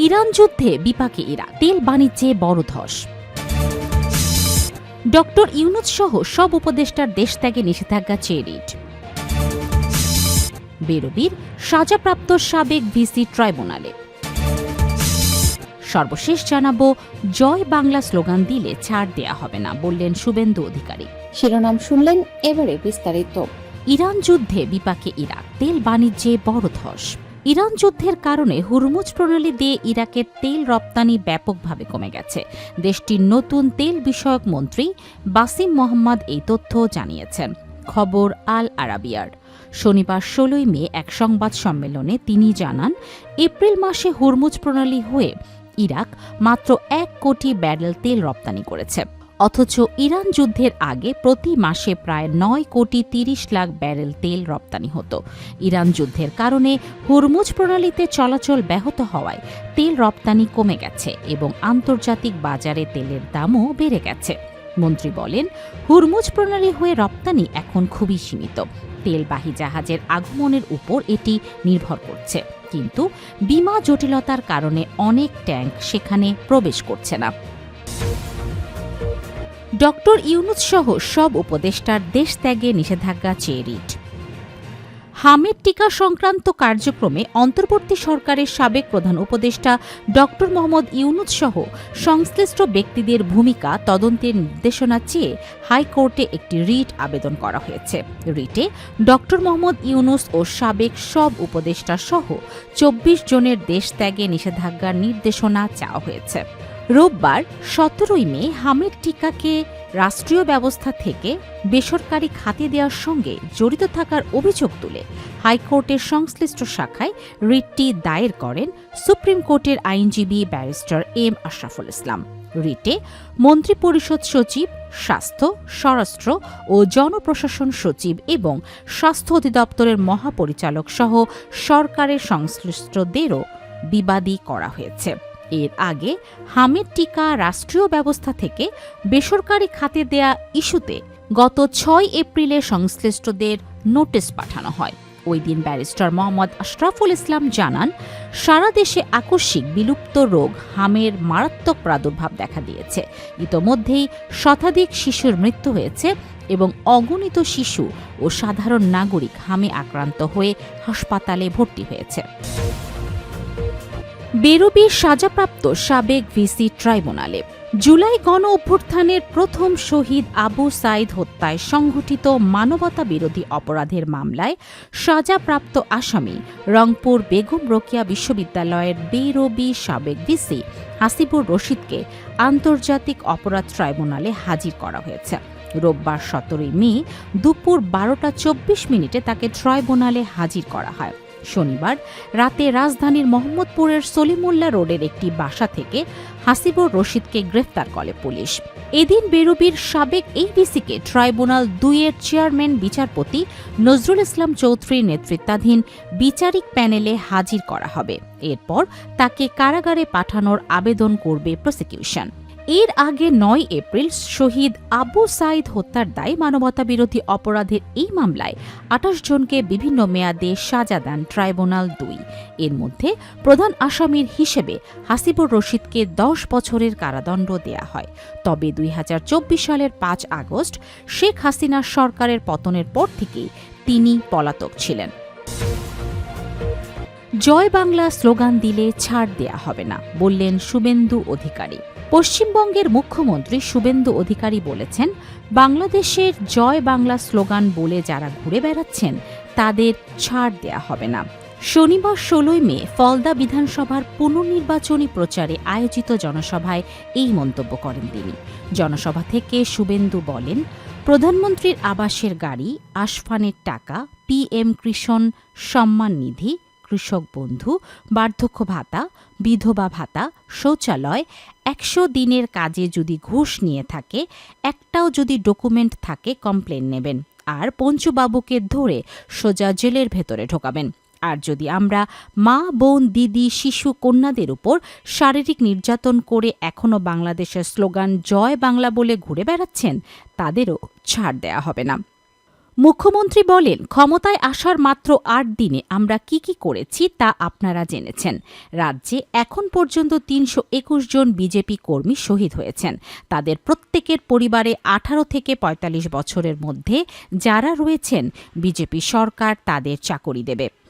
Iran যুদ্ধে বিপাকে Iraq, তেল বাণিজ্যে বড় ধস। ডক্টর ইউনূস সহ সব উপদেষ্টার দেশ ত্যাগে নিষেধাজ্ঞা চেয়ে রিট। বেরোবির সাজাপ্রাপ্ত সাবেক ভিসি ট্রাইব্যুনালে। সর্বশেষ জানাবো, জয় বাংলা স্লোগান দিলে ছাড় দেয়া হবে না, বললেন শুভেন্দু অধিকারী। শিরোনাম শুনলেন, এবারে বিস্তারিত। ইরান যুদ্ধে বিপাকে ইরাক, তেল বাণিজ্যে বড় ধস। ইরান যুদ্ধের কারণে হুরমুজ প্রণালী দিয়ে ইরাকের তেল রপ্তানি ব্যাপকভাবে কমে গেছে। দেশটির নতুন তেল বিষয়ক মন্ত্রী বাসিম মোহাম্মদ এই তথ্য জানিয়েছেন। খবর আল আরাবিয়ার। শনিবার ১৬ মে এক সংবাদ সম্মেলনে তিনি জানান, এপ্রিল মাসে হুরমুজ প্রণালী হয়ে ইরাক মাত্র ১ কোটি ব্যারেল তেল রপ্তানি করেছে। অথচ ইরান যুদ্ধের আগে প্রতি মাসে প্রায় ৯ কোটি ৩০ লাখ ব্যারেল তেল রপ্তানি হতো। ইরান যুদ্ধের কারণে হুরমুজ প্রণালীতে চলাচল ব্যাহত হওয়ায় তেল রপ্তানি কমে গেছে এবং আন্তর্জাতিক বাজারে তেলের দামও বেড়ে গেছে। মন্ত্রী বলেন, হুরমুজ প্রণালী হয়ে রপ্তানি এখন খুবই সীমিত। তেলবাহী জাহাজের আগমনের উপর এটি নির্ভর করছে, কিন্তু বিমা জটিলতার কারণে অনেক ট্যাঙ্ক সেখানে প্রবেশ করছে না। ডক্টর ইউনূস সহ সব উপদেষ্টার দেশ ত্যাগে নিষেধাজ্ঞা চেয়ে রিট। হামের টিকা সংক্রান্ত কার্যক্রমে অন্তর্বর্তী সরকারের সাবেক প্রধান উপদেষ্টা ডক্টর মোহাম্মদ ইউনূস সহ সংশ্লিষ্ট ব্যক্তিদের ভূমিকা তদন্তের নির্দেশনা চেয়ে হাইকোর্টে একটি রিট আবেদন করা হয়েছে। রিটে ডক্টর মোহাম্মদ ইউনূস ও সাবেক সব উপদেষ্টা সহ ২৪ জনের দেশ ত্যাগে নিষেধাজ্ঞার নির্দেশনা চাওয়া হয়েছে। রোববার ১৭ মে হামের টিকাকে রাষ্ট্রীয় ব্যবস্থা থেকে বেসরকারি খাতে দেওয়ার সঙ্গে জড়িত থাকার অভিযোগ তুলে হাইকোর্টের সংশ্লিষ্ট শাখায় রিটটি দায়ের করেন সুপ্রিম কোর্টের আইনজীবী ব্যারিস্টার এম আশরাফুল ইসলাম। রিটে মন্ত্রিপরিষদ সচিব, স্বাস্থ্য, স্বরাষ্ট্র ও জনপ্রশাসন সচিব এবং স্বাস্থ্য অধিদপ্তরের মহাপরিচালক সহ সরকারের সংশ্লিষ্টদেরও বিবাদী করা হয়েছে। এর আগে হামের টিকা রাষ্ট্রীয় ব্যবস্থা থেকে বেসরকারি খাতে দেয়া ইস্যুতে গত ৬ এপ্রিলে সংশ্লিষ্টদের নোটিশ পাঠানো হয়। ওই দিন ব্যারিস্টার মোহাম্মদ আশরাফুল ইসলাম জানান, সারা দেশে আকস্মিক বিলুপ্ত রোগ হামের মারাত্মক প্রাদুর্ভাব দেখা দিয়েছে। ইতোমধ্যেই শতাধিক শিশুর মৃত্যু হয়েছে এবং অগণিত শিশু ও সাধারণ নাগরিক হামে আক্রান্ত হয়ে হাসপাতালে ভর্তি হয়েছে। বেরোবির সাজাপ্রাপ্ত সাবেক ভিসি ট্রাইব্যুনালে। জুলাই গণ অভ্যুত্থানের প্রথম শহীদ আবু সাঈদ হত্যায় সংঘটিত মানবতা বিরোধী অপরাধের মামলায় সাজাপ্রাপ্ত আসামি রংপুর বেগম রোকেয়া বিশ্ববিদ্যালয়ের বেরোবি সাবেক ভিসি হাসিবুর রশিদকে আন্তর্জাতিক অপরাধ ট্রাইব্যুনালে হাজির করা হয়েছে। রোববার ১৭ মে দুপুর ১২টা ২৪ তাকে ট্রাইব্যুনালে হাজির করা হয়। শনিবার রাতে রাজধানীর মোহাম্মদপুরের সলিমুল্লাহ রোডের একটি বাসা থেকে হাসিবুর রশিদকে গ্রেফতার করে পুলিশ। এদিন বেরোবির সাবেক এই ভিসিকে ট্রাইব্যুনাল ২-এর চেয়ারম্যান বিচারপতি নজরুল ইসলাম চৌধুরীর নেতৃত্বাধীন বিচারিক প্যানেলে হাজির করা হবে। এরপর তাকে কারাগারে পাঠানোর আবেদন করবে প্রসিকিউশন। এর আগে ৯ এপ্রিল শহীদ আবু সাঈদ হত্যার দায়ে মানবতাবিরোধী অপরাধের এই মামলায় ২৮ জনকে বিভিন্ন মেয়াদে সাজা দেন ট্রাইব্যুনাল ২। এর মধ্যে প্রধান আসামির হিসেবে হাসিবুর রশিদকে ১০ বছরের কারাদণ্ড দেয়া হয়। তবে ২০২৪ সালের ৫ আগস্ট শেখ হাসিনার সরকারের পতনের পর থেকেই তিনি পলাতক ছিলেন। জয় বাংলা স্লোগান দিলে ছাড় দেয়া হবে না, বললেন শুভেন্দু অধিকারী। পশ্চিমবঙ্গের মুখ্যমন্ত্রী শুভেন্দু অধিকারী বলেছেন, বাংলাদেশের জয় বাংলা স্লোগান বলে যারা ঘুরে বেড়াচ্ছেন তাদের ছাড় দেয়া হবে না। শনিবার ১৬ মে ফলদা বিধানসভার পুনর্নির্বাচনী প্রচারে আয়োজিত জনসভায় এই মন্তব্য করেন তিনি। জনসভা থেকে শুভেন্দু বলেন, প্রধানমন্ত্রীর আবাসের গাড়ি, আসফানের টাকা, পিএম কৃষণ সম্মান নিধি, কৃষক বন্ধু, বার্ধক্য ভাতা, বিধবা ভাতা, শৌচালয়, ১০০ দিনের কাজে যদি ঘুষ নিয়ে থাকে, একটাও যদি ডকুমেন্ট থাকে কমপ্লেন নেবেন, আর পঞ্চুবাবুকে ধরে সোজা জেলের ভেতরে ঢোকাবেন। আর যদি আমরা মা, বোন, দিদি, শিশু, কন্যাদের উপর শারীরিক নির্যাতন করে এখনও বাংলাদেশের স্লোগান জয় বাংলা বলে ঘুরে বেড়াচ্ছেন, তাদেরও ছাড় দেয়া হবে না। মুখ্যমন্ত্রী বলেন, ক্ষমতায় আসার মাত্র ৮ দিনে আমরা কি কি করেছি তা আপনারা জেনেছেন। রাজ্যে এখন পর্যন্ত ৩২১ জন বিজেপি কর্মী শহীদ হয়েছেন। তাদের প্রত্যেকের পরিবারে ১৮ থেকে ৪৫ বছরের মধ্যে যারা রয়েছেন, বিজেপি সরকার তাদের চাকরি দেবে।